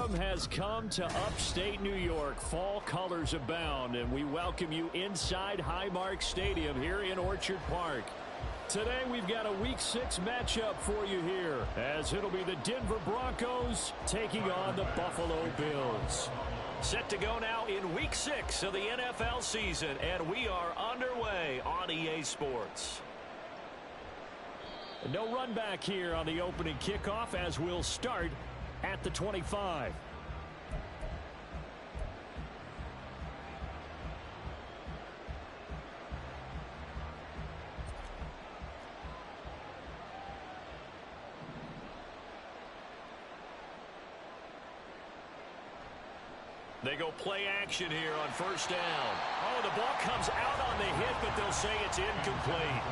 Autumn has come to upstate New York. Fall colors abound, and we welcome you inside Highmark Stadium here in Orchard Park. Today we've got a Week 6 matchup for you here, as it'll be the Denver Broncos taking on the Buffalo Bills. Set to go now in Week 6 of the NFL season, and we are underway on EA Sports. No run back here on the opening kickoff, as we'll start at the 25. They go play action here on first down. Oh, the ball comes out on the hit, but they'll say it's incomplete.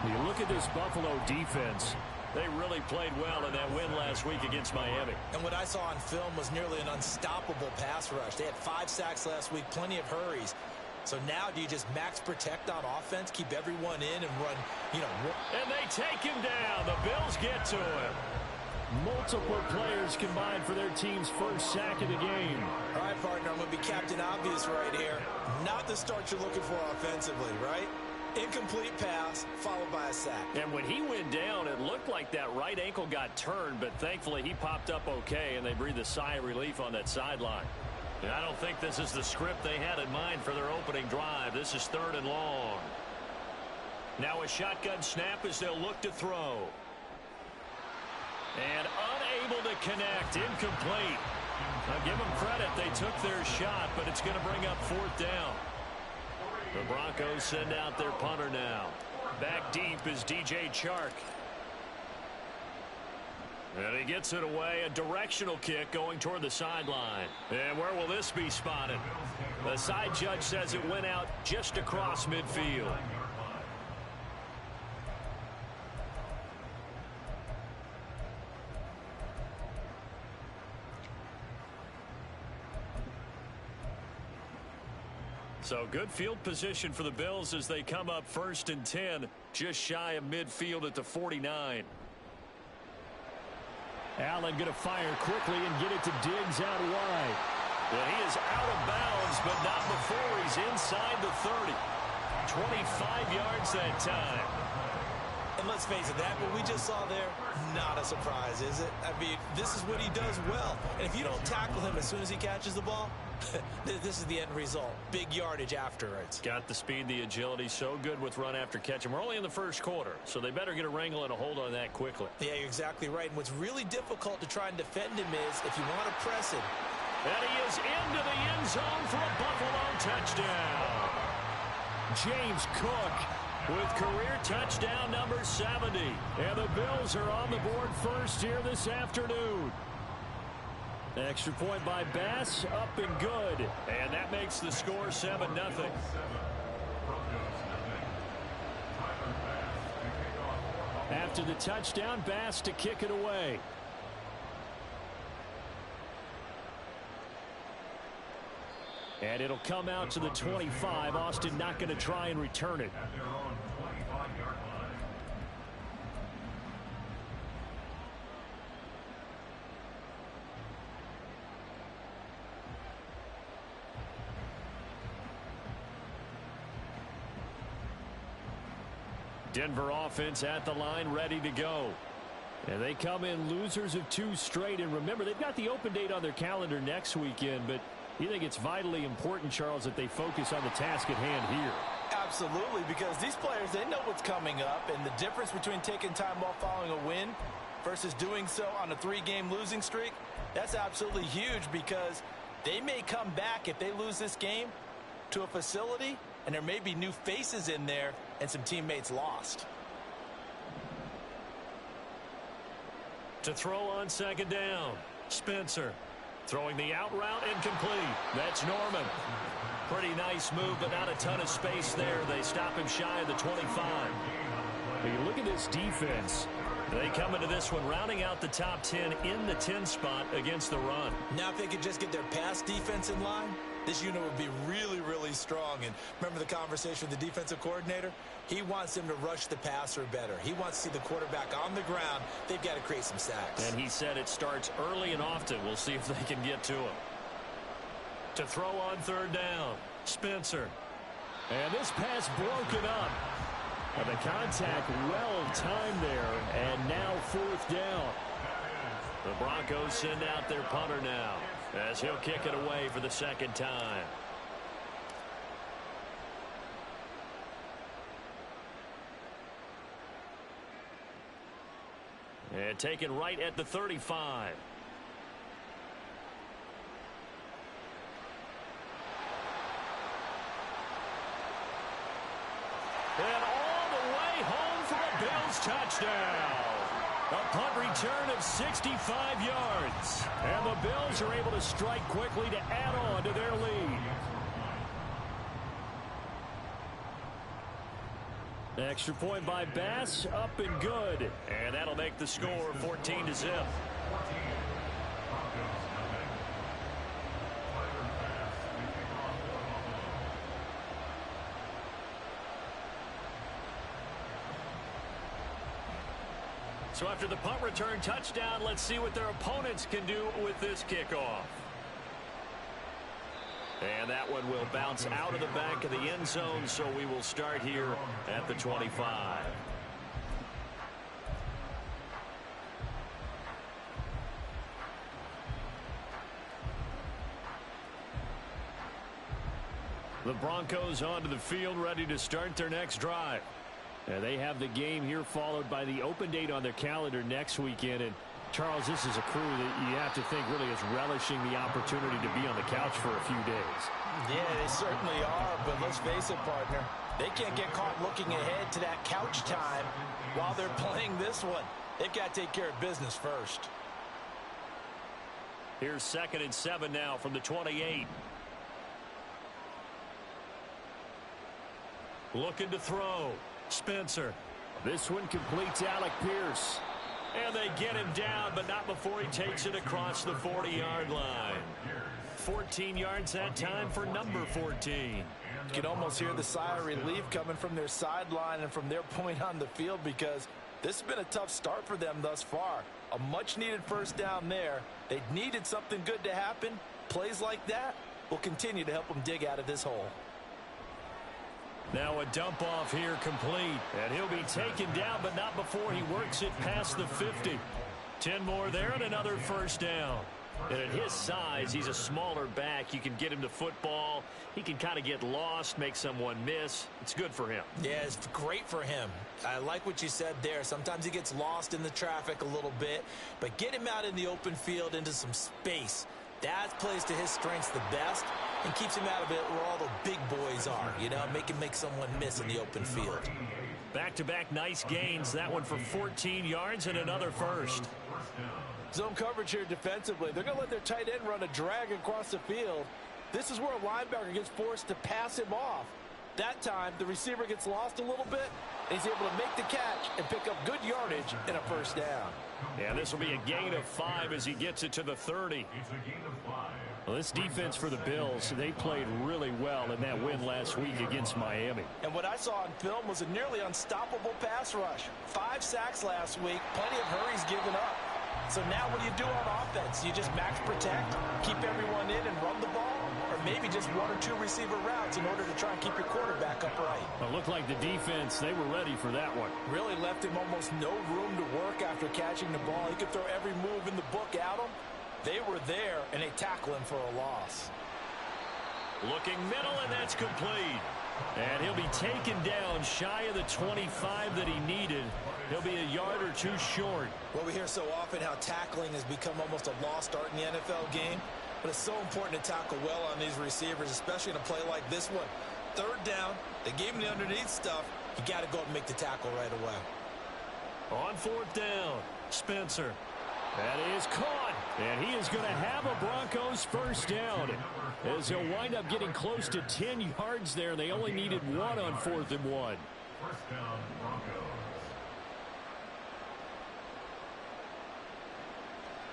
You look at this Buffalo defense. They really played well in that win last week against Miami. And what I saw on film was nearly an unstoppable pass rush. They had 5 sacks last week, plenty of hurries. So now do you just max protect on offense, keep everyone in, and run, And they take him down. The Bills get to him. Multiple players combined for their team's first sack of the game. All right, partner, I'm going to be Captain Obvious right here. Not the start you're looking for offensively, right? Incomplete pass, followed by a sack. And when he went down, it looked like that right ankle got turned, but thankfully he popped up okay, and they breathed a sigh of relief on that sideline. And I don't think this is the script they had in mind for their opening drive. This is 3rd and long. Now a shotgun snap as they'll look to throw. And unable to connect, incomplete. Now give them credit, they took their shot, but it's going to bring up 4th down. The Broncos send out their punter now. Back deep is DJ Chark. And he gets it away, a directional kick going toward the sideline. And where will this be spotted? The side judge says it went out just across midfield. So good field position for the Bills as they come up 1st and 10, just shy of midfield at the 49. Allen going to fire quickly and get it to Diggs out wide. Well, he is out of bounds, but not before he's inside the 30. 25 yards that time. And let's face it, that what we just saw there, not a surprise, is it? I mean, this is what he does well. And if you don't tackle him as soon as he catches the ball, this is the end result. Big yardage afterwards. Got the speed, the agility, so good with run after catch. And we're only in the first quarter, so they better get a wrangle and a hold on that quickly. Yeah, you're exactly right. And what's really difficult to try and defend him is if you want to press him. And he is into the end zone for a Buffalo touchdown. James Cook with career touchdown number 70. And the Bills are on the board first here this afternoon. Extra point by Bass, up and good. And that makes the score 7-0. After the touchdown, Bass to kick it away. And it'll come out to the 25. Austin not going to try and return it. Denver offense at the line, ready to go. And they come in losers of 2 straight. And remember, they've got the open date on their calendar next weekend, but you think it's vitally important, Charles, that they focus on the task at hand here? Absolutely, because these players, they know what's coming up, and the difference between taking time off following a win versus doing so on a 3-game losing streak, that's absolutely huge, because they may come back if they lose this game to a facility, and there may be new faces in there and some teammates lost. To throw on 2nd down, Spencer. Throwing the out route, incomplete. That's Norman. Pretty nice move, but not a ton of space there. They stop him shy of the 25. You look at this defense. They come into this one rounding out the top 10 in the 10 spot against the run. Now if they could just get their pass defense in line, this unit would be really, really strong. And remember the conversation with the defensive coordinator? He wants them to rush the passer better. He wants to see the quarterback on the ground. They've got to create some sacks. And he said it starts early and often. We'll see if they can get to him. To throw on third down, Spencer. And this pass broken up. And the contact well timed there. And now fourth down. The Broncos send out their punter now, as he'll kick it away for the second time. And taken right at the 35. And all the way home for a Bills touchdown. A punt return of 65 yards. And the Bills are able to strike quickly to add on to their lead. Extra point by Bass, up and good. And that'll make the score 14-0. So after the punt return touchdown, let's see what their opponents can do with this kickoff. And that one will bounce out of the back of the end zone, so we will start here at the 25. The Broncos onto the field, ready to start their next drive. And they have the game here followed by the open date on their calendar next weekend. And Charles, this is a crew that you have to think really is relishing the opportunity to be on the couch for a few days. Yeah, they certainly are, but let's face it, partner. They can't get caught looking ahead to that couch time while they're playing this one. They've got to take care of business first. Here's 2nd and 7 now from the 28. Looking to throw. Spencer. This one completes Alec Pierce. And they get him down, but not before he takes it across the 40-yard line. 14 yards that time for number 14. You can almost hear the sigh of relief coming from their sideline and from their point on the field, because this has been a tough start for them thus far. A much-needed first down there. They needed something good to happen. Plays like that will continue to help them dig out of this hole. Now a dump off here complete. And he'll be taken down, but not before he works it past the 50. 10 more there and another first down. And at his size, he's a smaller back. You can get him to football. He can kind of get lost, make someone miss. It's good for him. Yeah, it's great for him. I like what you said there. Sometimes he gets lost in the traffic a little bit, but get him out in the open field into some space. That plays to his strengths the best and keeps him out of it where all the big boys are, you know, make him make someone miss in the open field. Back-to-back nice gains. That one for 14 yards and another first. Zone coverage here defensively. They're going to let their tight end run a drag across the field. This is where a linebacker gets forced to pass him off. That time, the receiver gets lost a little bit, and he's able to make the catch and pick up good yardage and a first down. Yeah, this will be a gain of 5 as he gets it to the 30. Well, this defense for the Bills, they played really well in that win last week against Miami. And what I saw on film was a nearly unstoppable pass rush. 5 sacks last week, plenty of hurries given up. So now what do you do on offense? You just max protect, keep everyone in and run the ball, or maybe just 1 or 2 receiver routes in order to try and keep your quarterback upright? It looked like the defense, they were ready for that one. Really left him almost no room to work after catching the ball. He could throw every move in the book at him. They were there, and they tackle him for a loss. Looking middle, and that's complete. And he'll be taken down shy of the 25 that he needed. He'll be a yard or 2 short. Well, we hear so often how tackling has become almost a lost art in the NFL game. But it's so important to tackle well on these receivers, especially in a play like this one. 3rd down, they gave him the underneath stuff. You got to go and make the tackle right away. On 4th down, Spencer. That is caught, and he is going to have a Broncos first down. As he'll wind up getting close to 10 yards there. They only needed 1 on 4th and 1. First down, Broncos.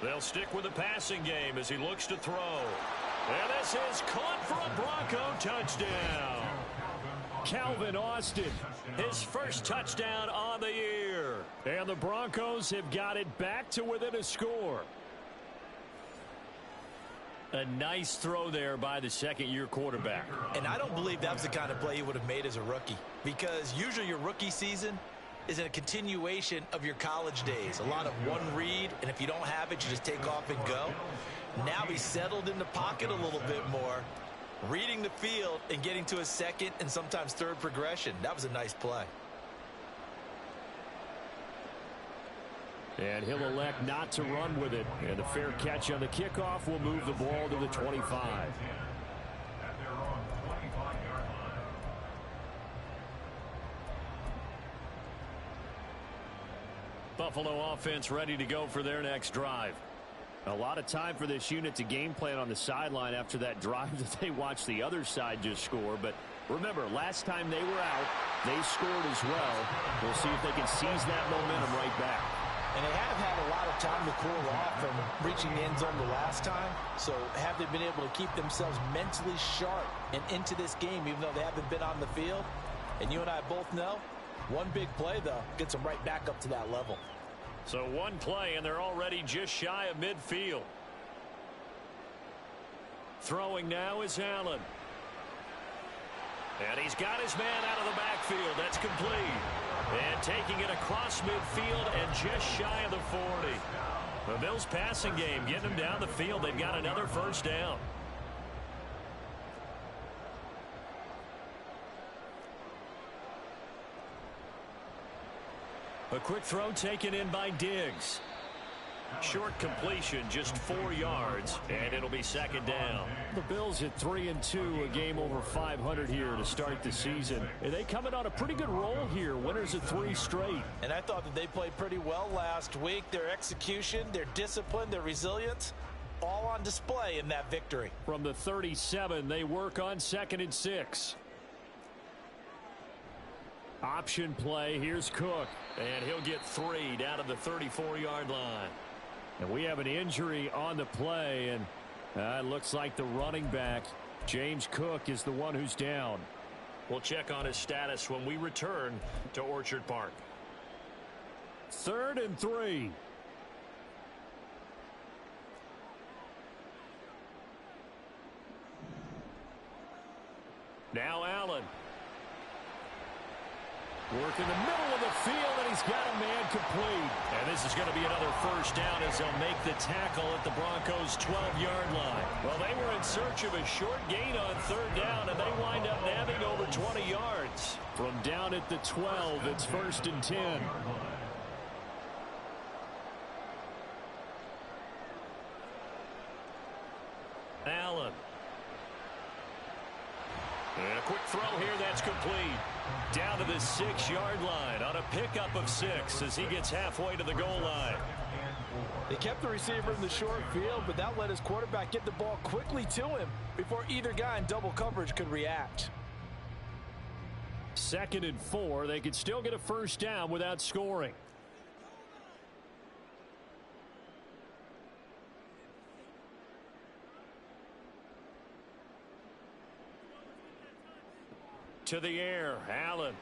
They'll stick with the passing game as he looks to throw. And this is caught for a Bronco touchdown. Calvin Austin, his first touchdown on the year. And the Broncos have got it back to within a score. A nice throw there by the second-year quarterback. And I don't believe that's the kind of play he would have made as a rookie, because usually your rookie season is in a continuation of your college days. A lot of one read, and if you don't have it, you just take off and go. Now he's settled in the pocket a little bit more, reading the field and getting to a second and sometimes third progression. That was a nice play. And he'll elect not to run with it. And the fair catch on the kickoff will move the ball to the 25. Buffalo offense ready to go for their next drive. A lot of time for this unit to game plan on the sideline after that drive that they watched the other side just score. But remember, last time they were out, they scored as well. We'll see if they can seize that momentum right back. And they have had a lot of time to cool off from reaching the end zone the last time. So have they been able to keep themselves mentally sharp and into this game, even though they haven't been on the field? And you and I both know, one big play, though, gets them right back up to that level. So one play, and they're already just shy of midfield. Throwing now is Allen. And he's got his man out of the backfield. That's complete. And taking it across midfield and just shy of the 40. The Bills passing game, getting them down the field. They've got another first down. A quick throw taken in by Diggs. Short completion, just 4 yards, and it'll be second down. The Bills at 3-2, a game over 500 here to start the season. And they coming on a pretty good roll here, winners of 3 straight. And I thought that they played pretty well last week. Their execution, their discipline, their resilience, all on display in that victory. From the 37, they work on 2nd and 6. Option play, here's Cook. And he'll get 3 down to the 34-yard line. And we have an injury on the play, and it looks like the running back, James Cook, is the one who's down. We'll check on his status when we return to Orchard Park. 3rd and 3. Now Allen. Work in the middle of the field, and he's got a man complete. And this is going to be another first down as they'll make the tackle at the Broncos' 12-yard line. Well, they were in search of a short gain on 3rd down, and they wind up nabbing over 20 yards. From down at the 12, it's 1st and 10. Allen. And a quick throw here, that's complete. Down to the 6-yard line on a pickup of 6 as he gets halfway to the goal line. They kept the receiver in the short field, but that let his quarterback get the ball quickly to him before either guy in double coverage could react. 2nd and 4, they could still get a first down without scoring. To the air, Allen.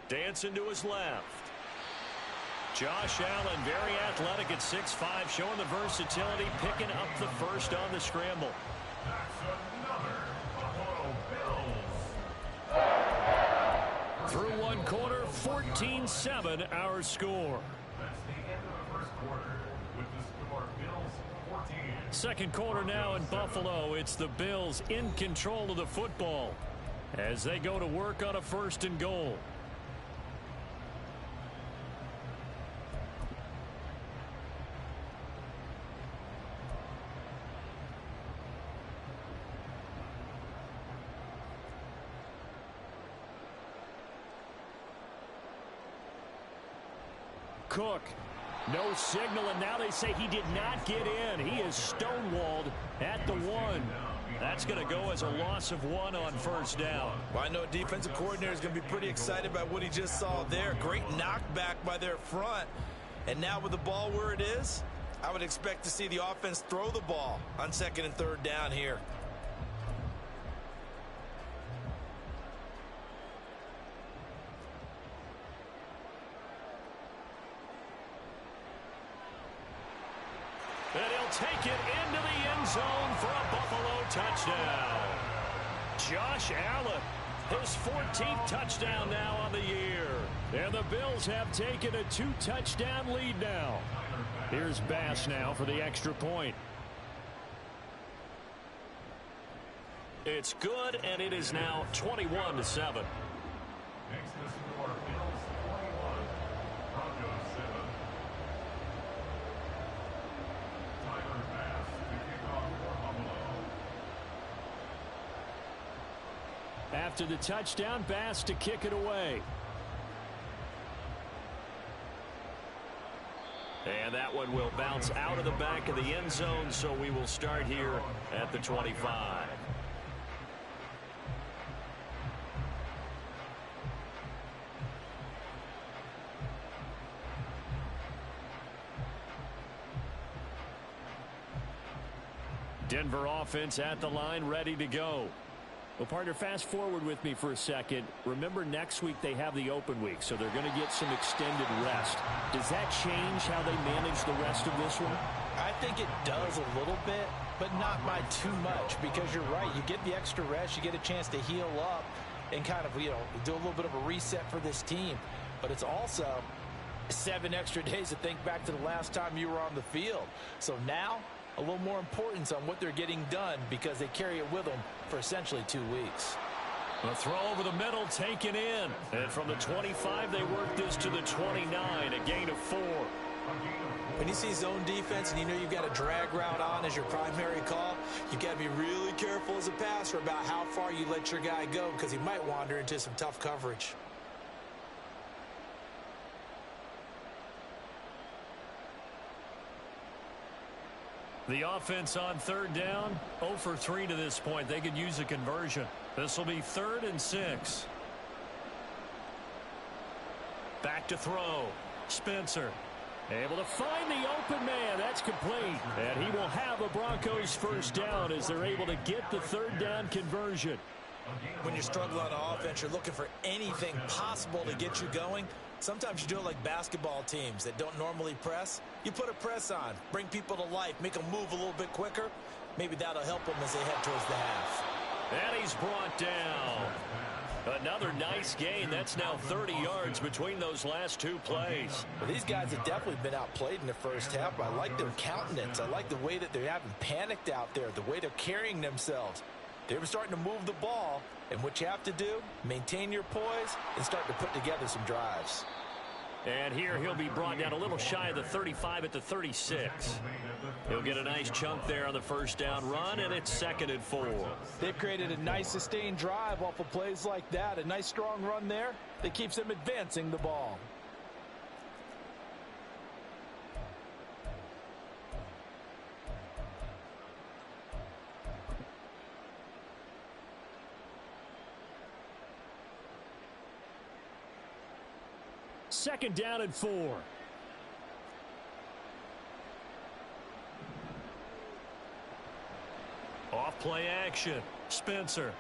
Dancing to his left. Josh Allen, very athletic at 6'5", showing the versatility, picking up the first on the scramble. Through one quarter, 14-7 our score. That's the end of the first quarter with the score Bills 14. Second quarter now in Buffalo. It's the Bills in control of the football as they go to work on a 1st and goal. Cook, no signal, and now they say he did not get in. He is stonewalled at the 1. That's going to go as a loss of 1 on 1st down. Well, I know a defensive coordinator is going to be pretty excited by what he just saw there. Great knockback by their front. And now with the ball where it is, I would expect to see the offense throw the ball on 2nd and 3rd down here. And he'll take it into the end zone for a Buffalo touchdown. Josh Allen, his 14th touchdown now on the year. And the Bills have taken a 2-touchdown lead now. Here's Bass now for the extra point. It's good, and it is now 21-7. Makes this score Bills 21, Broncos 7. Tyler Bass to kick off for Buffalo. After the touchdown, Bass to kick it away. And that one will bounce out of the back of the end zone, so we will start here at the 25. Denver offense at the line, ready to go. Well, partner, fast forward with me for a second. Remember, next week they have the open week, so they're going to get some extended rest. Does that change how they manage the rest of this one? I think it does a little bit, but not by too much, because you're right. You get the extra rest, you get a chance to heal up and kind of, do a little bit of a reset for this team. But it's also 7 extra days to think back to the last time you were on the field. So now, a little more importance on what they're getting done because they carry it with them for essentially 2 weeks. A throw over the middle, taken in. And from the 25, they work this to the 29, a gain of 4. When you see zone defense and you know you've got a drag route on as your primary call, you've got to be really careful as a passer about how far you let your guy go because he might wander into some tough coverage. The offense on 3rd down, 0 for 3 to this point. They could use a conversion. This will be 3rd and 6. Back to throw. Spencer able to find the open man. That's complete. And he will have a Broncos first down as they're able to get the 3rd down conversion. When you're struggling on offense, you're looking for anything possible to get you going. Sometimes you do it like basketball teams that don't normally press. You put a press on, bring people to life, make them move a little bit quicker. Maybe that'll help them as they head towards the half. And he's brought down. Another nice gain. That's now 30 yards between those last 2 plays. Well, these guys have definitely been outplayed in the first half, but I like their countenance. I like the way that they haven't panicked out there, the way they're carrying themselves. They were starting to move the ball, and what you have to do, maintain your poise and start to put together some drives. And here he'll be brought down a little shy of the 35 at the 36. He'll get a nice chunk there on the first down run, and it's 2nd and 4. They've created a nice sustained drive off of plays like that. A nice strong run there that keeps them advancing the ball. Second down and 4. Off play action. Spencer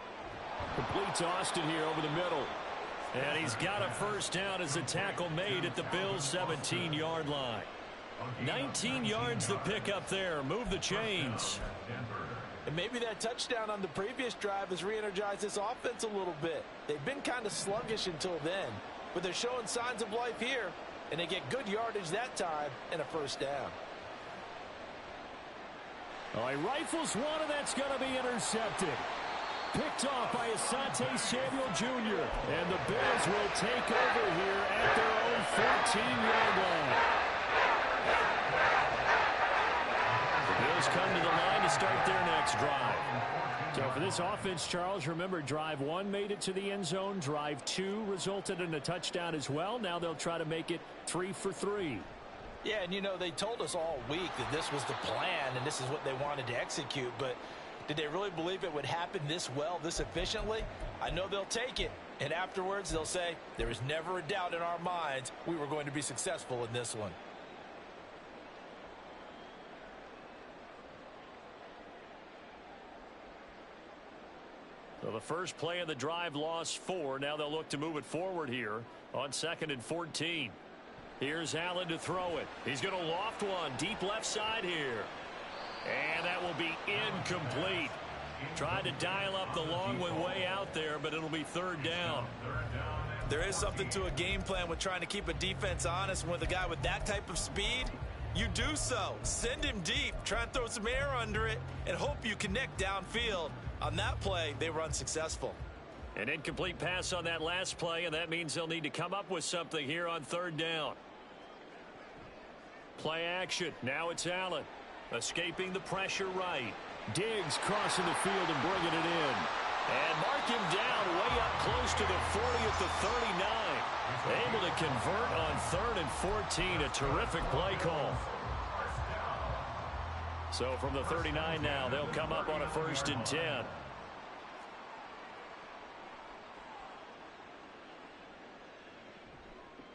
completes Austin here over the middle. And he's got a first down as the tackle made at the Bills' 17-yard line. 19 yards to pick up there. Move the chains. And maybe that touchdown on the previous drive has re-energized this offense a little bit. They've been kind of sluggish until then. But they're showing signs of life here, and they get good yardage that time and a first down. Oh, he rifles one, and that's going to be intercepted. Picked off by Asante Samuel Jr. And the Bills will take over here at their own 14-yard line. The Bills come to the line to start their next drive. So for this offense, Charles, remember, drive 1 made it to the end zone. Drive 2 resulted in a touchdown as well. Now they'll try to make it 3 for 3. Yeah, and they told us all week that this was the plan and this is what they wanted to execute. But did they really believe it would happen this well, this efficiently? I know they'll take it. And afterwards, they'll say, there was never a doubt in our minds we were going to be successful in this one. Well, the first play of the drive lost 4. Now they'll look to move it forward here on 2nd and 14. Here's Allen to throw it. He's going to loft one deep left side here. And that will be incomplete. Tried to dial up the long one way out there, but it'll be 3rd down. There is something to a game plan with trying to keep a defense honest. With a guy with that type of speed, you do so. Send him deep, try and throw some air under it, and hope you connect downfield. On that play, they were unsuccessful. An incomplete pass on that last play, and that means they'll need to come up with something here on 3rd down. Play action. Now it's Allen. Escaping the pressure right. Diggs crossing the field and bringing it in. And mark him down way up close to the 40 at the 39. Able to convert on 3rd and 14. A terrific play call. So from the 39 now, they'll come up on a 1st and 10.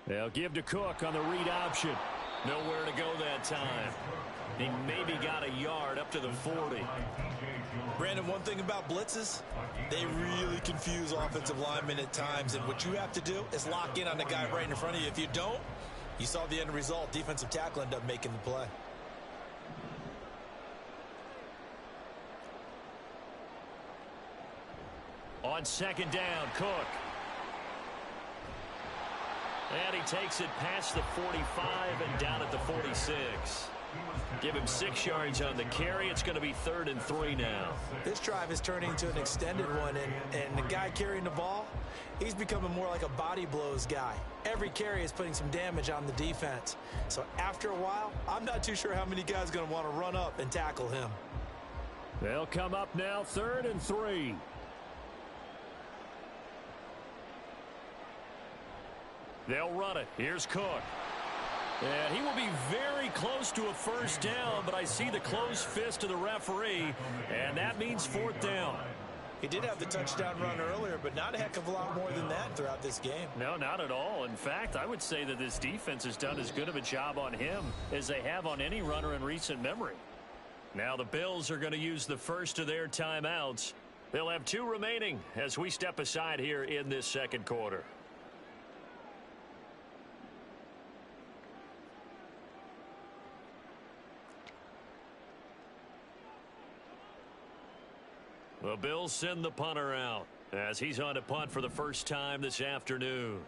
They'll give to Cook on the read option. Nowhere to go that time. He maybe got a yard up to the 40. Brandon, one thing about blitzes, they really confuse offensive linemen at times, and what you have to do is lock in on the guy right in front of you. If you don't, you saw the end result. Defensive tackle ended up making the play. On 2nd down, Cook. And he takes it past the 45 and down at the 46. Give him 6 yards on the carry. It's going to be 3rd and 3 now. This drive is turning into an extended one, and the guy carrying the ball, he's becoming more like a body blows guy. Every carry is putting some damage on the defense. So after a while, I'm not too sure how many guys are going to want to run up and tackle him. They'll come up now 3rd and 3. They'll run it. Here's Cook. And he will be very close to a 1st down, but I see the closed fist of the referee, and that means 4th down. He did have the touchdown run earlier, but not a heck of a lot more than that throughout this game. No, not at all. In fact, I would say that this defense has done as good of a job on him as they have on any runner in recent memory. Now the Bills are going to use the first of their timeouts. They'll have 2 remaining as we step aside here in this 2nd quarter. The Bills send the punter out as he's on to punt for the first time this afternoon.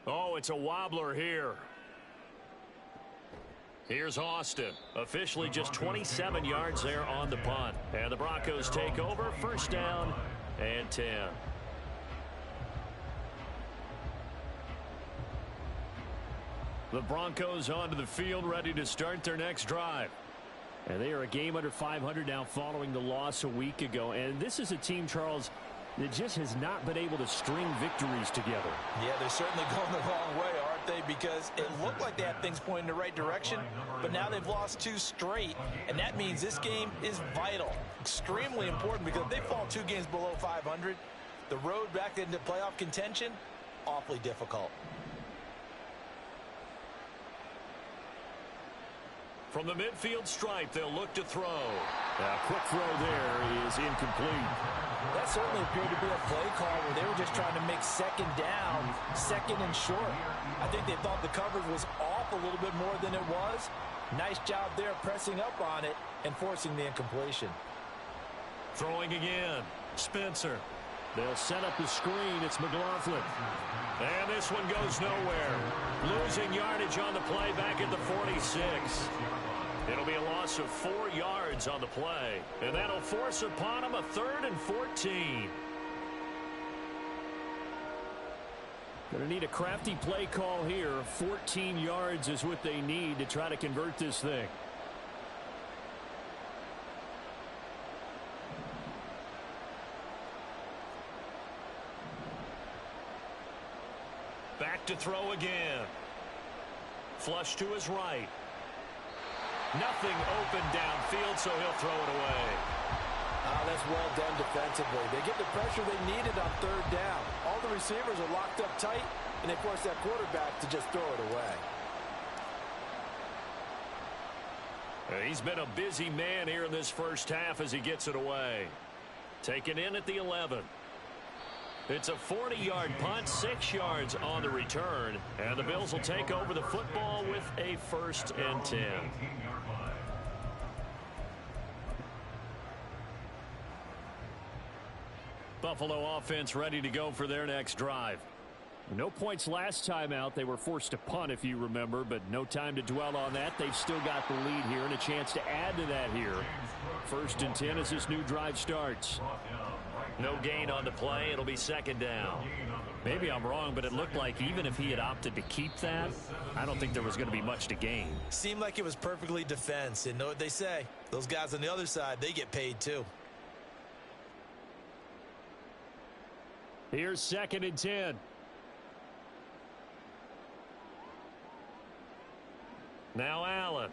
Oh, it's a wobbler here. Here's Austin. Officially just 27 yards there on the punt. And the Broncos take over. 1st down and 10. The Broncos onto the field ready to start their next drive. And they are a game under 500 now following the loss a week ago. And this is a team, Charles, that just has not been able to string victories together. Yeah, they're certainly going the wrong way, aren't they? Because it looked like they had things pointing in the right direction, but now they've lost 2 straight, and that means this game is vital, extremely important, because if they fall 2 games below 500, the road back into playoff contention, awfully difficult. From the midfield stripe, they'll look to throw. A quick throw there is incomplete. That certainly appeared to be a play call where they were just trying to make 2nd down, 2nd and short. I think they thought the coverage was off a little bit more than it was. Nice job there pressing up on it and forcing the incompletion. Throwing again. Spencer. They'll set up the screen. It's McLaughlin. And this one goes nowhere. Losing yardage on the play back at the 46. It'll be a loss of 4 yards on the play. And that'll force upon him a 3rd and 14. Going to need a crafty play call here. 14 yards is what they need to try to convert this thing. Back to throw again. Flush to his right. Nothing open downfield, so he'll throw it away. That's well done defensively. They get the pressure they needed on third down. All the receivers are locked up tight, and they force that quarterback to just throw it away. He's been a busy man here in this first half as he gets it away. Taken in at the 11. It's a 40-yard punt, 6 yards on the return, and the Bills will take over the football with a 1st and 10. Buffalo offense ready to go for their next drive. No points last time out. They were forced to punt, if you remember, but no time to dwell on that. They've still got the lead here and a chance to add to that here. 1st and 10 as this new drive starts. No gain on the play. It'll be 2nd down. Maybe I'm wrong, but it looked like even if he had opted to keep that, I don't think there was going to be much to gain. Seemed like it was perfectly defense. And know what they say? Those guys on the other side, they get paid too. Here's 2nd and 10. Now Allen.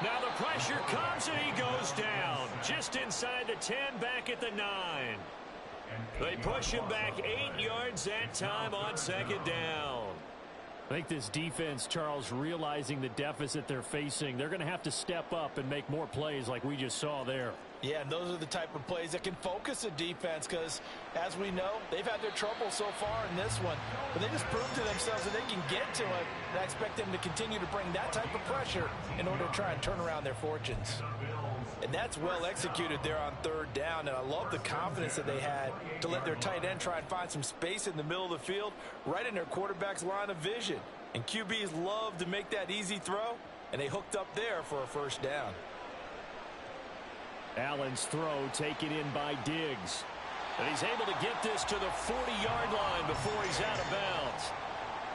Now the pressure comes and he goes down. Just inside the 10, back at the 9. They push him back 8 yards that time on 2nd down. I think this defense, Charles, realizing the deficit they're facing, they're going to have to step up and make more plays like we just saw there. Yeah, and those are the type of plays that can focus a defense because, as we know, they've had their trouble so far in this one. But they just proved to themselves that they can get to it, and I expect them to continue to bring that type of pressure in order to try and turn around their fortunes. And that's well executed there on 3rd down, and I love the confidence that they had to let their tight end try and find some space in the middle of the field, right in their quarterback's line of vision. And QBs love to make that easy throw, and they hooked up there for a 1st down. Allen's throw taken in by Diggs. And he's able to get this to the 40-yard line before he's out of bounds.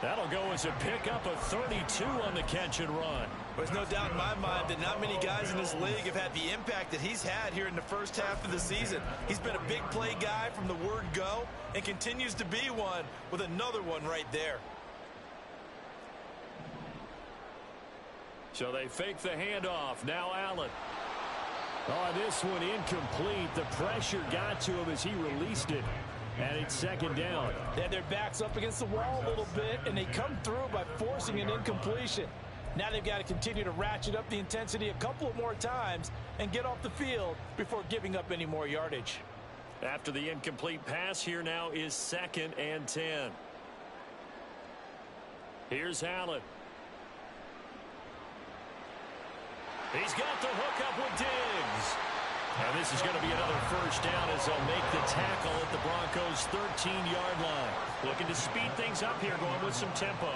That'll go as a pickup of 32 on the catch and run. There's no doubt in my mind that not many guys in this league have had the impact that he's had here in the first half of the season. He's been a big play guy from the word go and continues to be one with another one right there. So they fake the handoff. Now Allen. Oh, this one incomplete. The pressure got to him as he released it. And it's 2nd down. They had their backs up against the wall a little bit, and they come through by forcing an incompletion. Now they've got to continue to ratchet up the intensity a couple of more times and get off the field before giving up any more yardage. After the incomplete pass, here now is 2nd and 10. Here's Allen. He's got the hookup with Diggs. And this is going to be another 1st down as they'll make the tackle at the Broncos' 13-yard line. Looking to speed things up here, going with some tempo.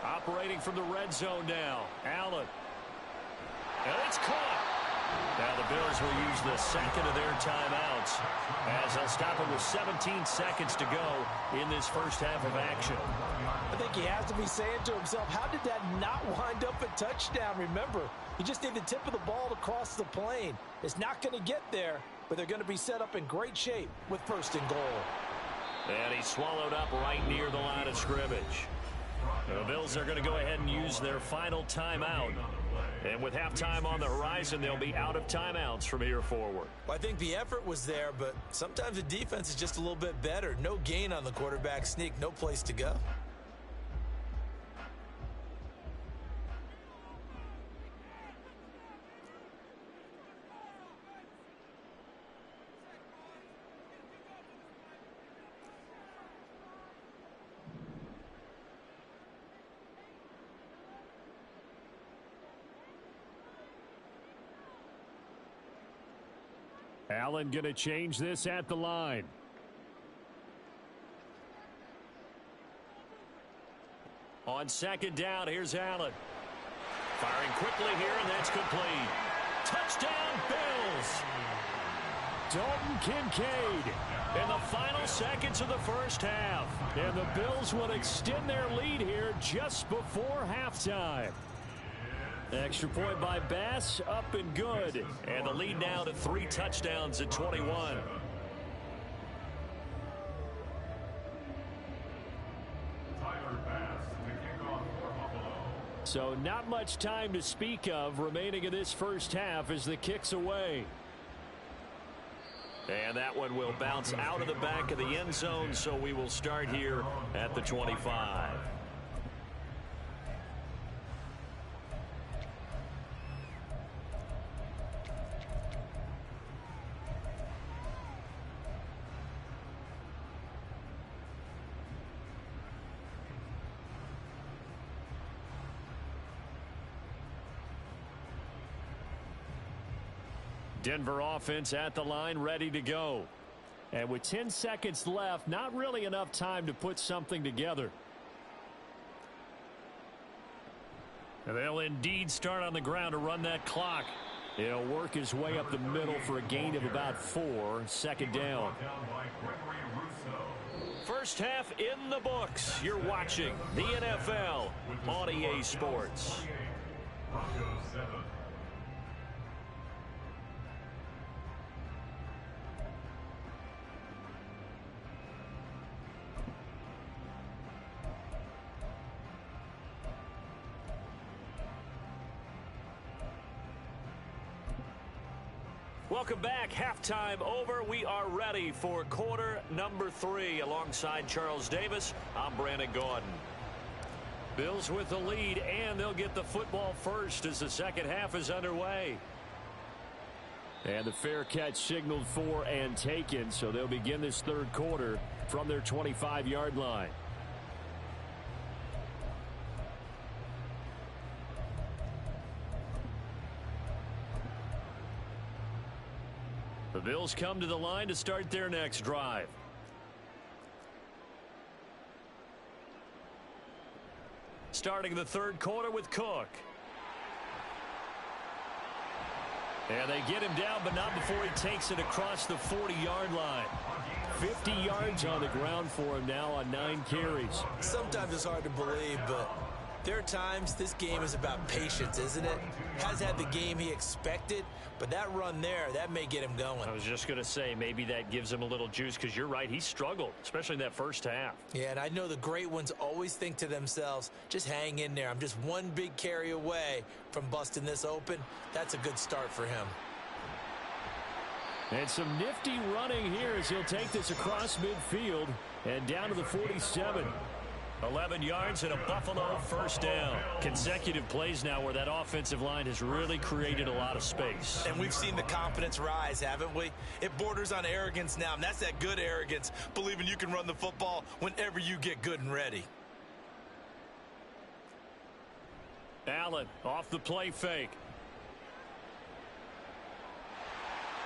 Operating from the red zone now. Allen. And it's caught. Now the Bills will use the 2nd of their timeouts as they'll stop it with 17 seconds to go in this first half of action. I think he has to be saying to himself, how did that not wind up a touchdown? Remember, you just need the tip of the ball to cross the plane. It's not going to get there, but they're going to be set up in great shape with 1st and goal. And he's swallowed up right near the line of scrimmage. The Bills are going to go ahead and use their final timeout. And with halftime on the horizon, they'll be out of timeouts from here forward. Well, I think the effort was there, but sometimes the defense is just a little bit better. No gain on the quarterback sneak, no place to go. Allen going to change this at the line. On 2nd down, here's Allen. Firing quickly here, and that's complete. Touchdown, Bills! Dalton Kincaid in the final seconds of the first half. And the Bills will extend their lead here just before halftime. Extra point by Bass, up and good. And the lead now to 3 touchdowns at 21. Tyler Bass, the kickoff for Buffalo. So not much time to speak of remaining in this first half as the kick's away. And that one will bounce out of the back of the end zone, so we will start here at the 25. Denver offense at the line, ready to go. And with 10 seconds left, not really enough time to put something together. And they'll indeed start on the ground to run that clock. He'll work his way up the middle for a gain of about 4. Second down. First half in the books. You're watching the NFL on EA Sports. Welcome back. Halftime over. We are ready for quarter number 3. Alongside Charles Davis, I'm Brandon Gaudin. Bills with the lead, and they'll get the football first as the second half is underway. And the fair catch signaled for and taken, so they'll begin this third quarter from their 25-yard line. The Bills come to the line to start their next drive. Starting the third quarter with Cook. And they get him down, but not before he takes it across the 40-yard line. 50 yards on the ground for him now on 9 carries. Sometimes it's hard to believe, but there are times this game is about patience, isn't it? Has had the game he expected, but that run there, that may get him going. I was just going to say, maybe that gives him a little juice, because you're right, he struggled, especially in that first half. Yeah, and I know the great ones always think to themselves, just hang in there. I'm just one big carry away from busting this open. That's a good start for him. And some nifty running here as he'll take this across midfield and down to the 47. 11 yards and a Buffalo first down. Consecutive plays now where that offensive line has really created a lot of space. And we've seen the confidence rise, haven't we? It borders on arrogance now, and that's that good arrogance, believing you can run the football whenever you get good and ready. Allen off the play fake.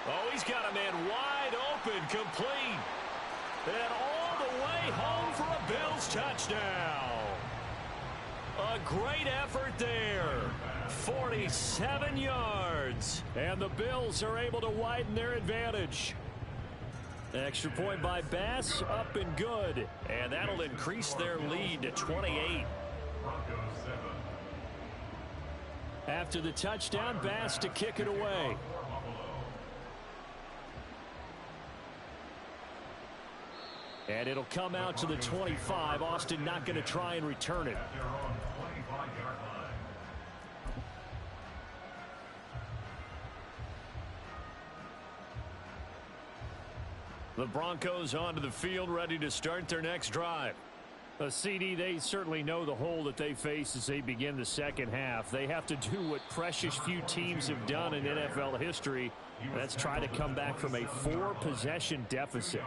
Oh, he's got a man wide open, complete. And all the way home for a Bills touchdown. A great effort there. 47 yards. And the Bills are able to widen their advantage. Extra point by Bass, up and good. And that'll increase their lead to 28. After the touchdown, Bass to kick it away. And it'll come out to the 25. Austin not going to try and return it. The Broncos onto the field, ready to start their next drive. A CD, they certainly know the hole that they face as they begin the second half. They have to do what precious few teams have done in NFL history. That's try to come back from a 4-possession deficit.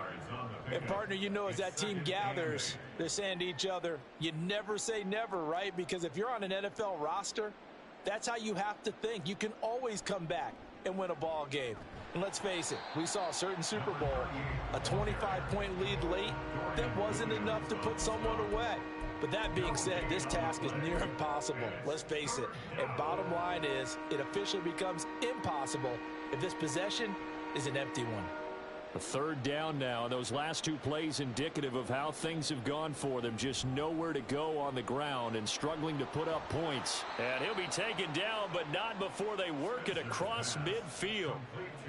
And, partner, you know, as that team gathers, they're saying to each other, you never say never, right? Because if you're on an NFL roster, that's how you have to think. You can always come back and win a ball game. And let's face it, we saw a certain Super Bowl, a 25-point lead late that wasn't enough to put someone away. But that being said, this task is near impossible. Let's face it. And bottom line is, it officially becomes impossible if this possession is an empty one. A third down now. Those last 2 plays indicative of how things have gone for them. Just nowhere to go on the ground and struggling to put up points. And he'll be taken down, but not before they work it across midfield.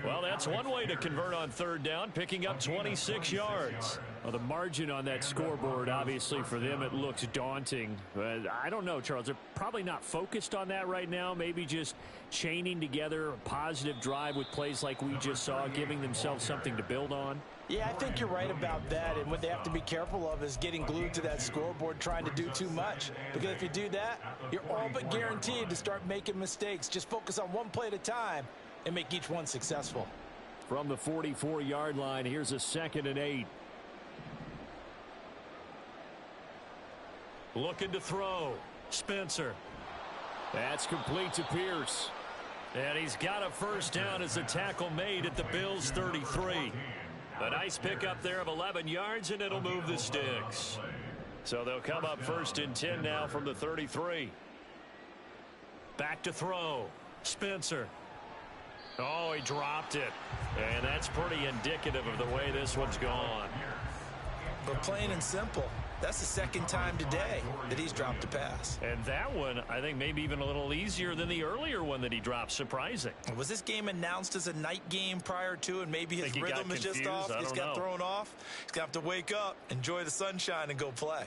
Well, that's one way to convert on third down, picking up 26 yards. Well, the margin on that scoreboard, obviously, for them, it looks daunting. But I don't know, Charles. They're probably not focused on that right now. Maybe just chaining together a positive drive with plays like we just saw, giving themselves something to build on. Yeah, I think you're right about that. And what they have to be careful of is getting glued to that scoreboard trying to do too much. Because if you do that, you're all but guaranteed to start making mistakes. Just focus on one play at a time and make each one successful. From the 44-yard line, here's a 2nd and 8. Looking to throw. Spencer. That's complete to Pierce. And he's got a first down as the tackle made at the Bills' 33. A nice pickup there of 11 yards, and it'll move the sticks. So they'll come up 1st and 10 now from the 33. Back to throw. Spencer. Oh, he dropped it. And that's pretty indicative of the way this one's gone. But plain and simple, that's the 2nd time today that he's dropped a pass. And that one, I think, maybe even a little easier than the earlier one that he dropped. Surprising. Was this game announced as a night game prior to, and maybe his rhythm is just off? He's got thrown off. He's going to have to wake up, enjoy the sunshine, and go play.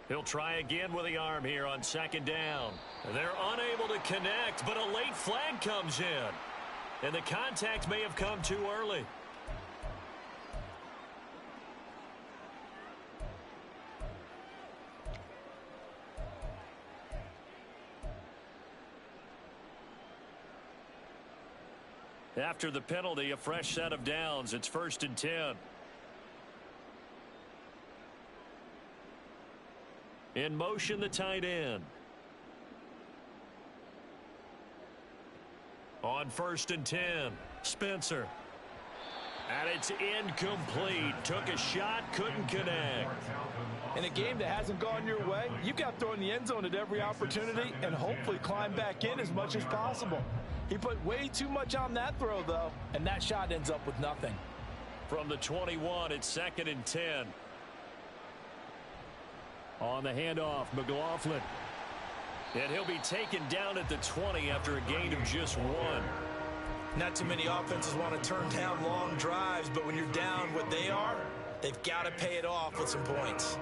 He'll try again with the arm here on 2nd down. They're unable to connect, but a late flag comes in. And the contact may have come too early. After the penalty, a fresh set of downs. It's 1st and 10. In motion, the tight end. On 1st and 10, Spencer. And it's incomplete. Took a shot, couldn't connect. In a game that hasn't gone your way, you've got to throw in the end zone at every opportunity and hopefully climb back in as much as possible. He put way too much on that throw, though, and that shot ends up with nothing. From the 21, it's 2nd and 10. On the handoff, McLaughlin. And he'll be taken down at the 20 after a gain of just 1. Not too many offenses want to turn down long drives, but when you're down what they are, they've got to pay it off with some points.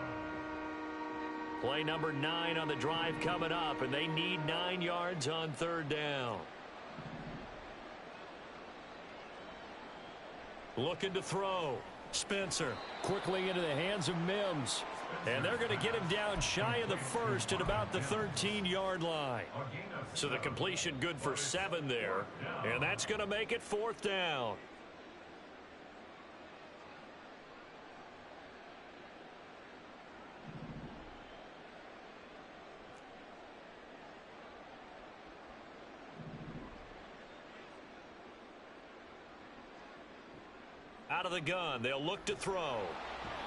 Play number 9 on the drive coming up, and they need 9 yards on 3rd down. Looking to throw. Spencer. Quickly into the hands of Mims. And they're going to get him down shy of the 1st at about the 13-yard line. So the completion good for 7 there. And that's going to make it 4th down. Out of the gun, they'll look to throw.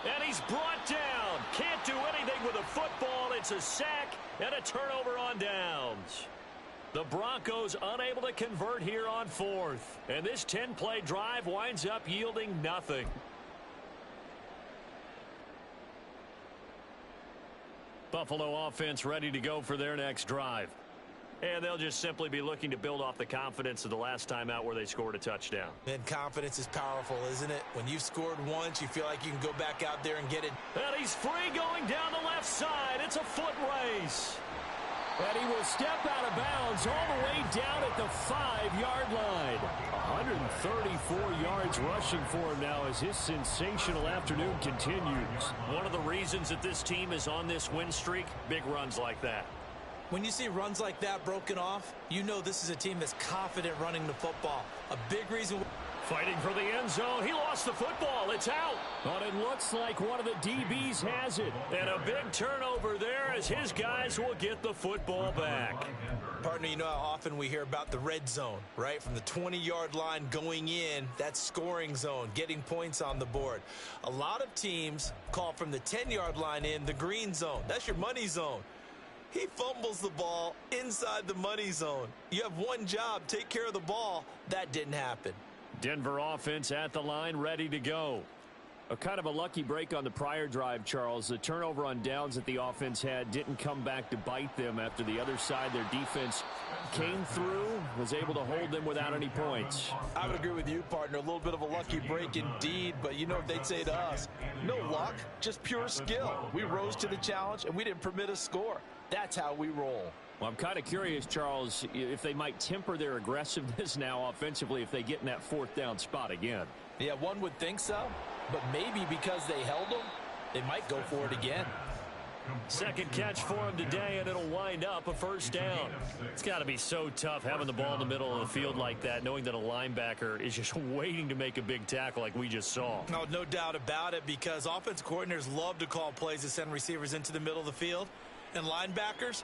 And he's brought down. Can't do anything with a football. It's a sack and a turnover on downs. The Broncos unable to convert here on 4th. And this 10-play drive winds up yielding nothing. Buffalo offense ready to go for their next drive. And they'll just simply be looking to build off the confidence of the last time out where they scored a touchdown. And confidence is powerful, isn't it? When you've scored once, you feel like you can go back out there and get it. And he's free going down the left side. It's a foot race. And he will step out of bounds all the way down at the 5-yard line. 134 yards rushing for him now as his sensational afternoon continues. One of the reasons that this team is on this win streak, big runs like that. When you see runs like that broken off, you know this is a team that's confident running the football. A big reason. Fighting for the end zone. He lost the football. It's out. But it looks like one of the DBs has it. And a big turnover there as his guys will get the football back. Partner, you know how often we hear about the red zone, right? From the 20-yard line going in, that's scoring zone, getting points on the board. A lot of teams call from the 10-yard line in the green zone. That's your money zone. He fumbles the ball inside the money zone. You have one job, take care of the ball. That didn't happen. Denver offense at the line, ready to go. A kind of a lucky break on the prior drive, Charles. The turnover on downs that the offense had didn't come back to bite them after the other side. Their defense came through, was able to hold them without any points. I would agree with you, partner. A little bit of a lucky break indeed, but you know what they'd say to us? No luck, just pure skill. We rose to the challenge, and we didn't permit a score. That's how we roll. Well, I'm kind of curious, Charles, if they might temper their aggressiveness now offensively if they get in that fourth down spot again. Yeah, one would think so, but maybe because they held them, they might go for it again. Second catch for him today, and it'll wind up a first down. It's got to be so tough having the ball in the middle of the field like that, knowing that a linebacker is just waiting to make a big tackle like we just saw. No doubt about it, because offense coordinators love to call plays to send receivers into the middle of the field, and linebackers,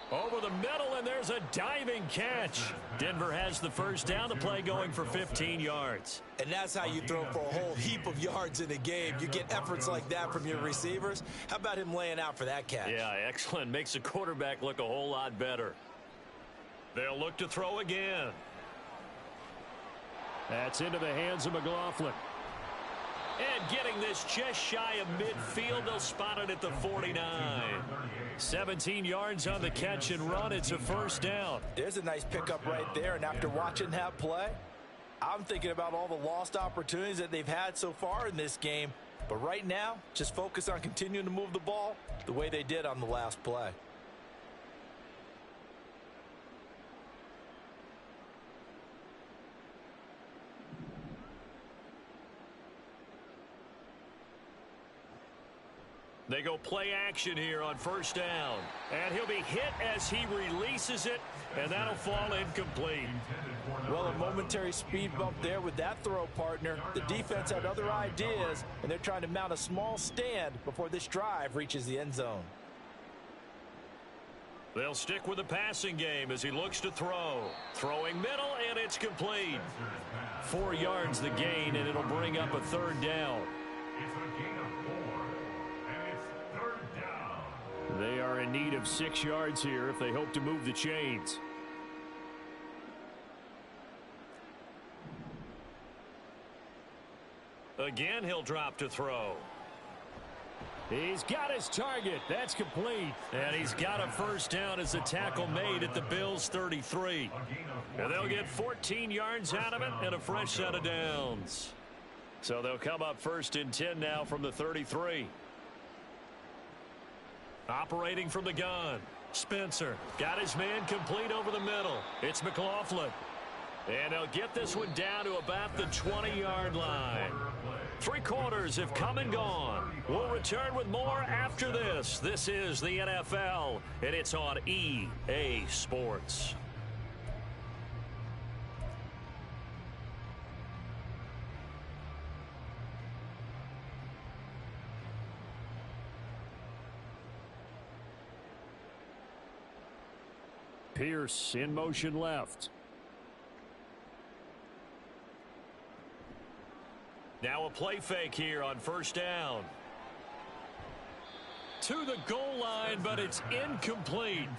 over the middle, and there's a diving catch. Denver has the first down, the play going for 15 yards. and that's how you throw for a whole heap of yards in a game. You get efforts like that from your receivers. How about him laying out for that catch? Yeah, excellent. Makes the quarterback look a whole lot better. They'll look to throw again. That's into the hands of McLaughlin. And getting this just shy of midfield, they'll spot it at the 49. 17 yards on the catch and run. It's a first down. There's a nice pickup right there, and after watching that play, I'm thinking about all the lost opportunities that they've had so far in this game. But right now, just focus on continuing to move the ball the way they did on the last play. They go play action here on first down. And he'll be hit as he releases it, and that'll fall incomplete. Well, a momentary speed bump there with that throw, partner. The defense had other ideas, and they're trying to mount a small stand before this drive reaches the end zone. They'll stick with the passing game as he looks to throw. Throwing middle, and it's complete. 4 yards the gain, and it'll bring up a third down. It's a gain of 4, and it's third down. They are in need of 6 yards here if they hope to move the chains. Again, he'll drop to throw. He's got his target. That's complete. And he's got a first down as the tackle made at the Bills' 33. And they'll get 14 yards out of it and a fresh set of downs. So they'll come up first and 10 now from the 33. Operating from the gun. Spencer got his man complete over the middle. It's McLaughlin. And they'll get this one down to about the 20-yard line. 3 quarters have come and gone. We'll return with more after this. This is the NFL, and it's on EA Sports. Pierce in motion left. Now a play fake here on first down. To the goal line, but it's incomplete.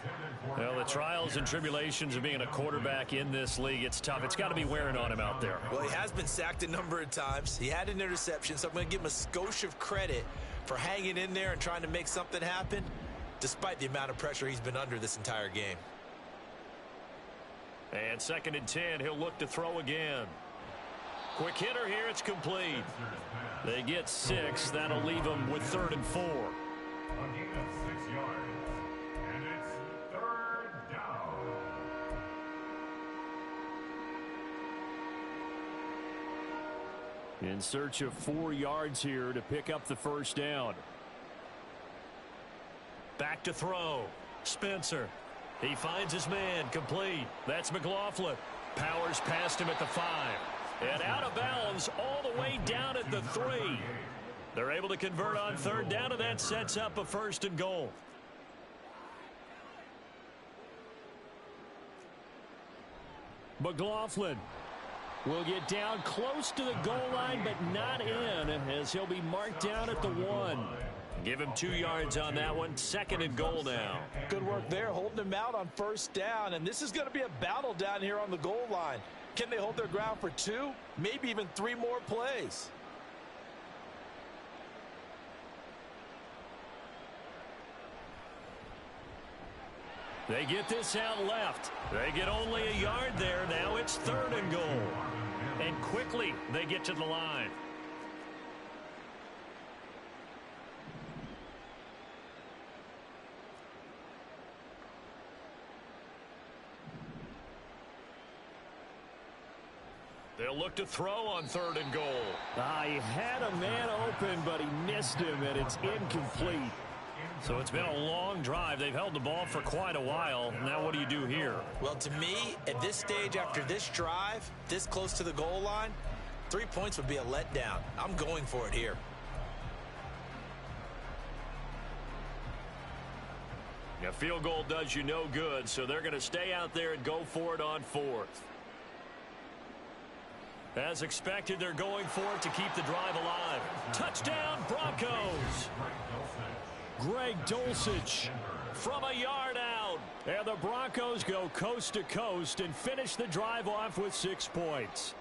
Well, the trials and tribulations of being a quarterback in this league, it's tough. It's got to be wearing on him out there. Well, he has been sacked a number of times. He had an interception, so I'm going to give him a skosh of credit for hanging in there and trying to make something happen, despite the amount of pressure he's been under this entire game. And second and 10, he'll look to throw again. Quick hitter here, it's complete. They get 6. That'll leave them with 3rd and 4. A gain of 6 yards, and it's third down. In search of 4 yards here to pick up the first down. Back to throw. Spencer. He finds his man complete. That's McLaughlin. Powers past him at the 5. And out of bounds all the way down at the 3. They're able to convert on third down, and that sets up a first and goal. McLaughlin will get down close to the goal line, but not in, as he'll be marked down at the 1. Give him 2 yards on that one. Second and goal now. Good work there, holding him out on first down, and this is going to be a battle down here on the goal line. Can they hold their ground for 2, maybe even 3 more plays? They get this out left. They get only a yard there. Now it's 3rd and goal. And quickly they get to the line. They'll look to throw on 3rd and goal. He had a man open, but he missed him, and it's incomplete. So it's been a long drive. They've held the ball for quite a while. Now what do you do here? Well, to me, at this stage after this drive, this close to the goal line, 3 points would be a letdown. I'm going for it here. A field goal does you no good, so they're going to stay out there and go for it on 4th. As expected, they're going for it to keep the drive alive. Touchdown, Broncos! Greg Dulcich From a yard out. And the Broncos go coast to coast and finish the drive off with 6 points.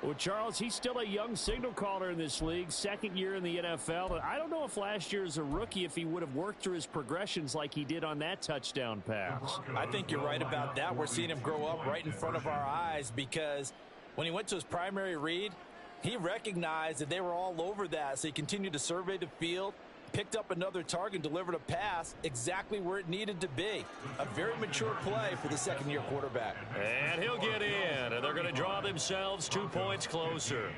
Well, Charles, he's still a young signal caller in this league, 2nd year in the NFL. I don't know if last year as a rookie, if he would have worked through his progressions like he did on that touchdown pass. I think you're right about that. We're seeing him grow up right in front of our eyes because when he went to his primary read, he recognized that they were all over that, so he continued to survey the field, picked up another target, delivered a pass exactly where it needed to be. A very mature play for the 2nd-year quarterback. And he'll get in, and they're going to draw themselves 2 points closer.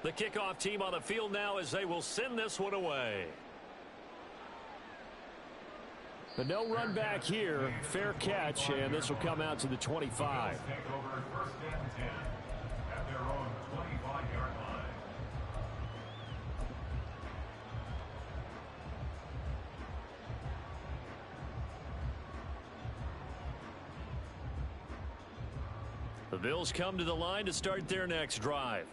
The kickoff team on the field now as they will send this one away. But no run back here. Fair catch, and this will come out to the 25. Take over 1st and 10 at their own 25-yard line. The Bills come to the line to start their next drive.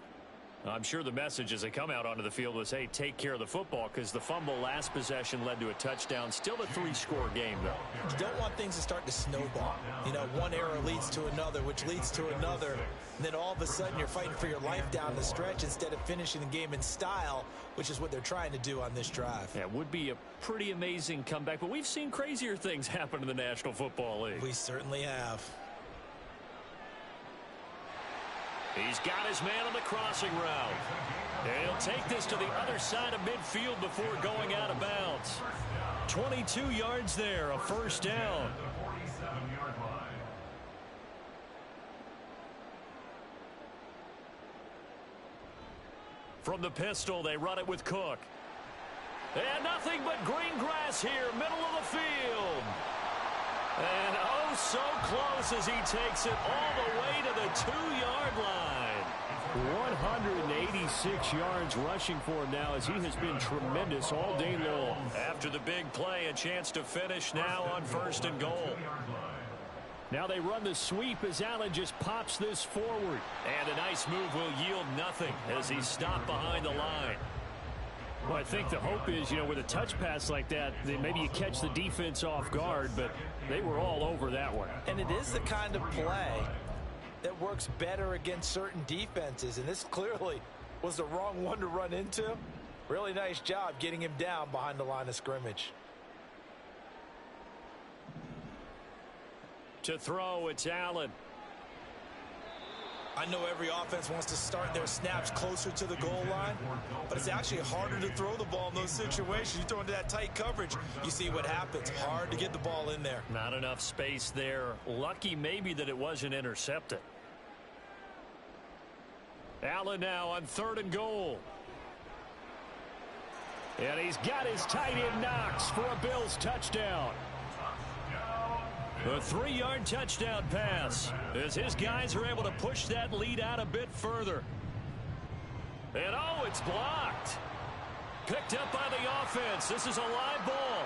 I'm sure the message as they come out onto the field was, hey, take care of the football, because the fumble last possession led to a touchdown. Still a 3-score game, though. You don't want things to start to snowball. You know, one error leads to another, which leads to another. And then all of a sudden you're fighting for your life down the stretch instead of finishing the game in style, which is what they're trying to do on this drive. Yeah, it would be a pretty amazing comeback, but we've seen crazier things happen in the National Football League. We certainly have. He's got his man on the crossing route. And he'll take this to the other side of midfield before going out of bounds. 22 yards there, a 1st down. The 47-yard line. From the pistol, they run it with Cook. And nothing but green grass here, middle of the field. And oh, so close as he takes it all the way to the 2-yard line. 186 yards rushing for him now as he has been tremendous all day long. After the big play, a chance to finish now on 1st and goal. Now they run the sweep as Allen just pops this forward. And a nice move will yield nothing as he's stopped behind the line. Well, I think the hope is, you know, with a touch pass like that, then maybe you catch the defense off guard, but they were all over that one. And it is the kind of play that works better against certain defenses, and this clearly was the wrong one to run into. Really nice job getting him down behind the line of scrimmage. To throw, it's Allen. I know every offense wants to start their snaps closer to the goal line, but it's actually harder to throw the ball in those situations. You throw into that tight coverage, you see what happens. Hard to get the ball in there. Not enough space there. Lucky maybe that it wasn't intercepted. Allen now on 3rd and goal. And he's got his tight end Knox for a Bills touchdown. A 3-yard touchdown pass as his guys are able to push that lead out a bit further. And oh, it's blocked. Picked up by the offense. This is a live ball.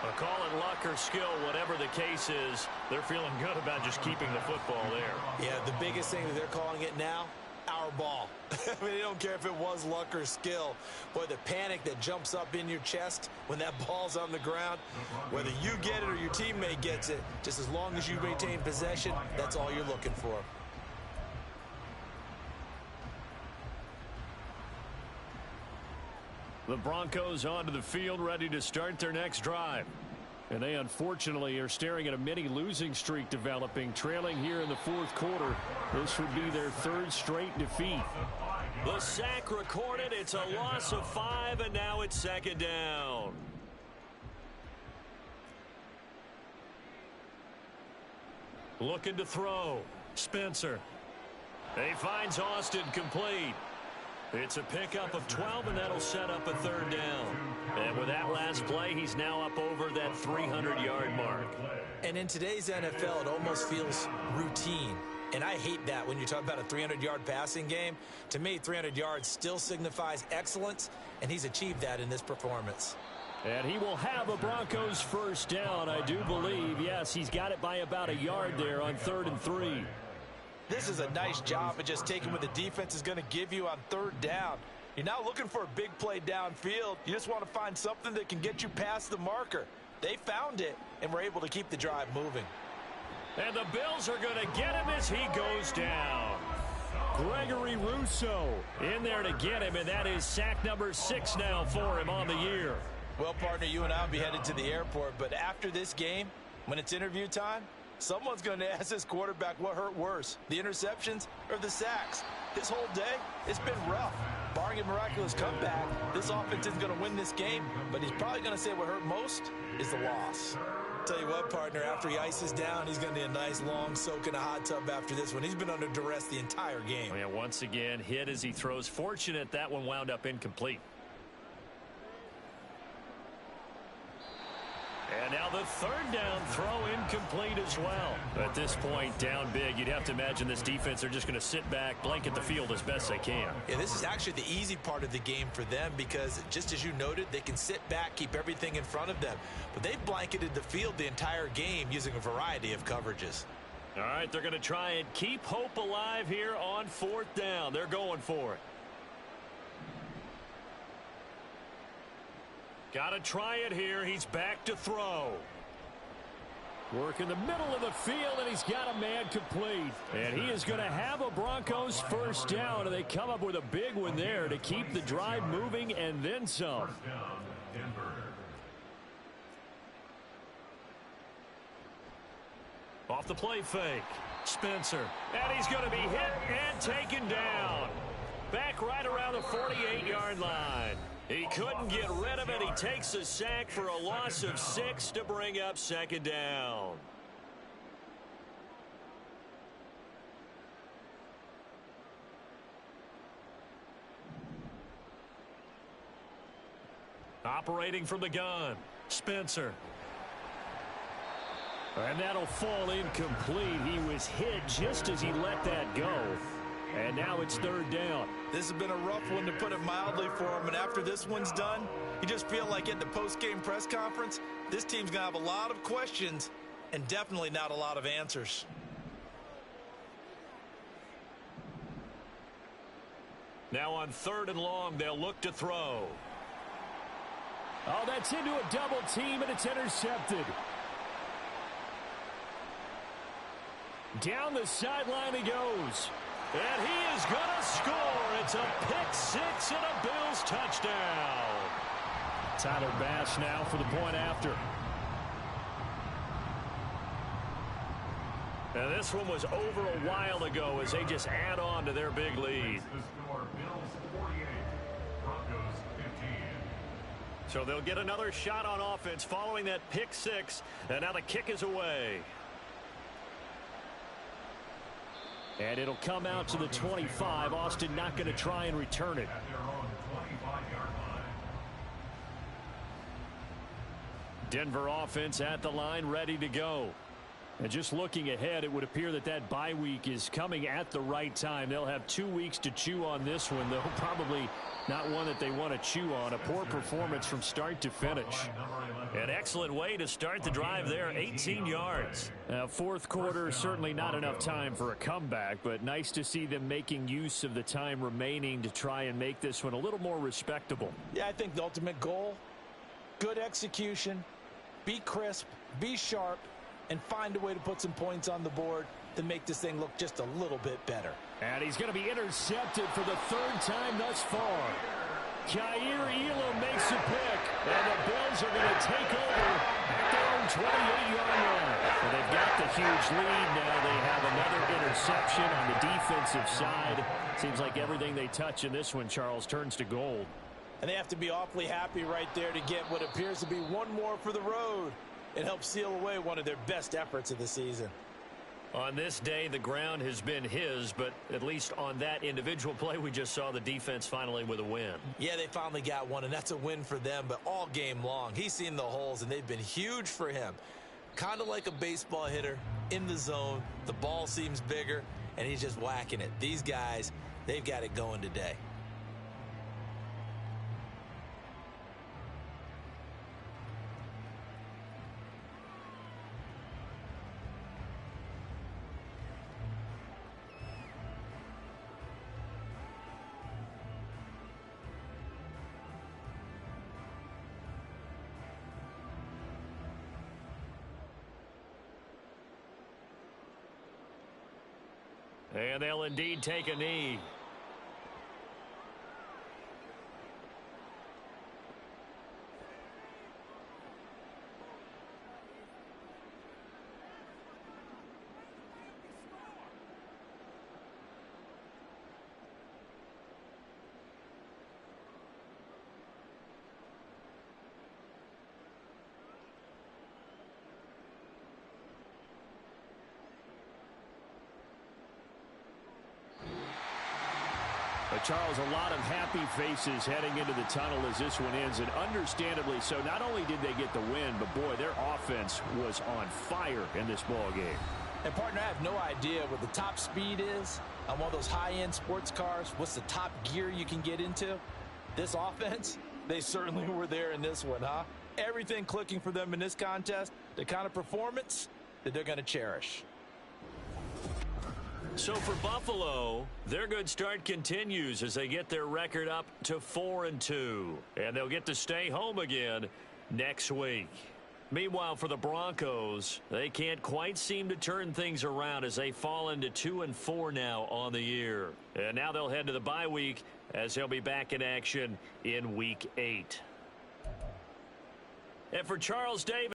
A call it luck or skill, whatever the case is, they're feeling good about just keeping the football there. Yeah, the biggest thing that they're calling it now, our ball. I mean, they don't care if it was luck or skill. Boy, the panic that jumps up in your chest when that ball's on the ground, whether you get it or your teammate gets it, just as long as you maintain possession, that's all you're looking for. The Broncos onto the field ready to start their next drive. And they unfortunately are staring at a mini losing streak developing, trailing here in the fourth quarter. This would be their third straight defeat. The sack recorded. It's a loss of 5, and now it's second down. Looking to throw. Spencer. He finds Austin complete. It's a pickup of 12, and that'll set up a third down. And with that last play, he's now up over that 300-yard mark. And in today's NFL, it almost feels routine. And I hate that when you talk about a 300-yard passing game. To me, 300 yards still signifies excellence, and he's achieved that in this performance. And he will have a Broncos first down, I do believe. Yes, he's got it by about a yard there on 3rd and 3. This is a nice job of just taking what the defense is going to give you on third down. You're not looking for a big play downfield. You just want to find something that can get you past the marker. They found it and were able to keep the drive moving. And the Bills are going to get him as he goes down. Gregory Rousseau in there to get him, and that is sack number 6 now for him on the year. Well, partner, you and I will be headed to the airport, but after this game, when it's interview time, someone's going to ask this quarterback what hurt worse, the interceptions or the sacks. His whole day, it's been rough. Barring a miraculous comeback, this offense isn't going to win this game, but he's probably going to say what hurt most is the loss. Tell you what, partner, after he ices down, he's going to need a nice long soak in a hot tub after this one. He's been under duress the entire game. Yeah, once again, hit as he throws. Fortunate that one wound up incomplete. And now the third down throw incomplete as well. At this point, down big, you'd have to imagine this defense are just going to sit back, blanket the field as best they can. Yeah, this is actually the easy part of the game for them because, just as you noted, they can sit back, keep everything in front of them. But they've blanketed the field the entire game using a variety of coverages. All right, they're going to try and keep hope alive here on 4th down. They're going for it. Got to try it here. He's back to throw. Work in the middle of the field, and he's got a man complete. And he is going to have a Broncos first down, and they come up with a big one there to keep the drive moving and then some. Off the play fake. Spencer. And he's going to be hit and taken down. Back right around the 48-yard line. He couldn't get rid of it. He takes a sack for a loss of 6 to bring up second down. Operating from the gun, Spencer. And that'll fall incomplete. He was hit just as he let that go. And now it's 3rd down. This has been a rough one, to put it mildly, for him. And after this one's done, you just feel like at the post-game press conference, this team's going to have a lot of questions and definitely not a lot of answers. Now on 3rd and long, they'll look to throw. Oh, that's into a double team, and it's intercepted. Down the sideline he goes. And he is going to score. It's a pick 6 and a Bills touchdown. Tyler Bass now for the point after. And this one was over a while ago as they just add on to their big lead. The score, Bills 48, Broncos 15. So they'll get another shot on offense following that pick 6. And now the kick is away. And it'll come out to the 25. Austin not going to try and return it. At their own 25-yard line. Denver offense at the line, ready to go. And just looking ahead, it would appear that that bye week is coming at the right time. They'll have 2 weeks to chew on this one, though probably not one that they want to chew on. A poor performance from start to finish. An excellent way to start the drive there, 18 yards. Fourth quarter, certainly not enough time for a comeback, but nice to see them making use of the time remaining to try and make this one a little more respectable. Yeah, I think the ultimate goal, good execution, be crisp, be sharp, and find a way to put some points on the board to make this thing look just a little bit better. And he's going to be intercepted for the 3rd time thus far. Kaiir Elam makes a pick, and the Bills are going to take over at their own 28-yard line. Well, they've got the huge lead now. They have another interception on the defensive side. Seems like everything they touch in this one, Charles, turns to gold. And they have to be awfully happy right there to get what appears to be one more for the road. It helps seal away one of their best efforts of the season. On this day, the ground has been his, but at least on that individual play, we just saw the defense finally with a win. Yeah, they finally got one, and that's a win for them, but all game long, he's seen the holes, and they've been huge for him. Kind of like a baseball hitter in the zone. The ball seems bigger, and he's just whacking it. These guys, they've got it going today. And they'll indeed take a knee. But Charles, a lot of happy faces heading into the tunnel as this one ends, and understandably so. Not only did they get the win, but boy, their offense was on fire in this ball game. And partner, I have no idea what the top speed is on one of those high-end sports cars. What's the top gear you can get into? This offense, they certainly were there in this one, huh? Everything clicking for them in this contest, the kind of performance that they're going to cherish. So for Buffalo, their good start continues as they get their record up to 4-2. And they'll get to stay home again next week. Meanwhile, for the Broncos, they can't quite seem to turn things around as they fall into 2-4 now on the year. And now they'll head to the bye week as they'll be back in action in Week 8. And for Charles Davis,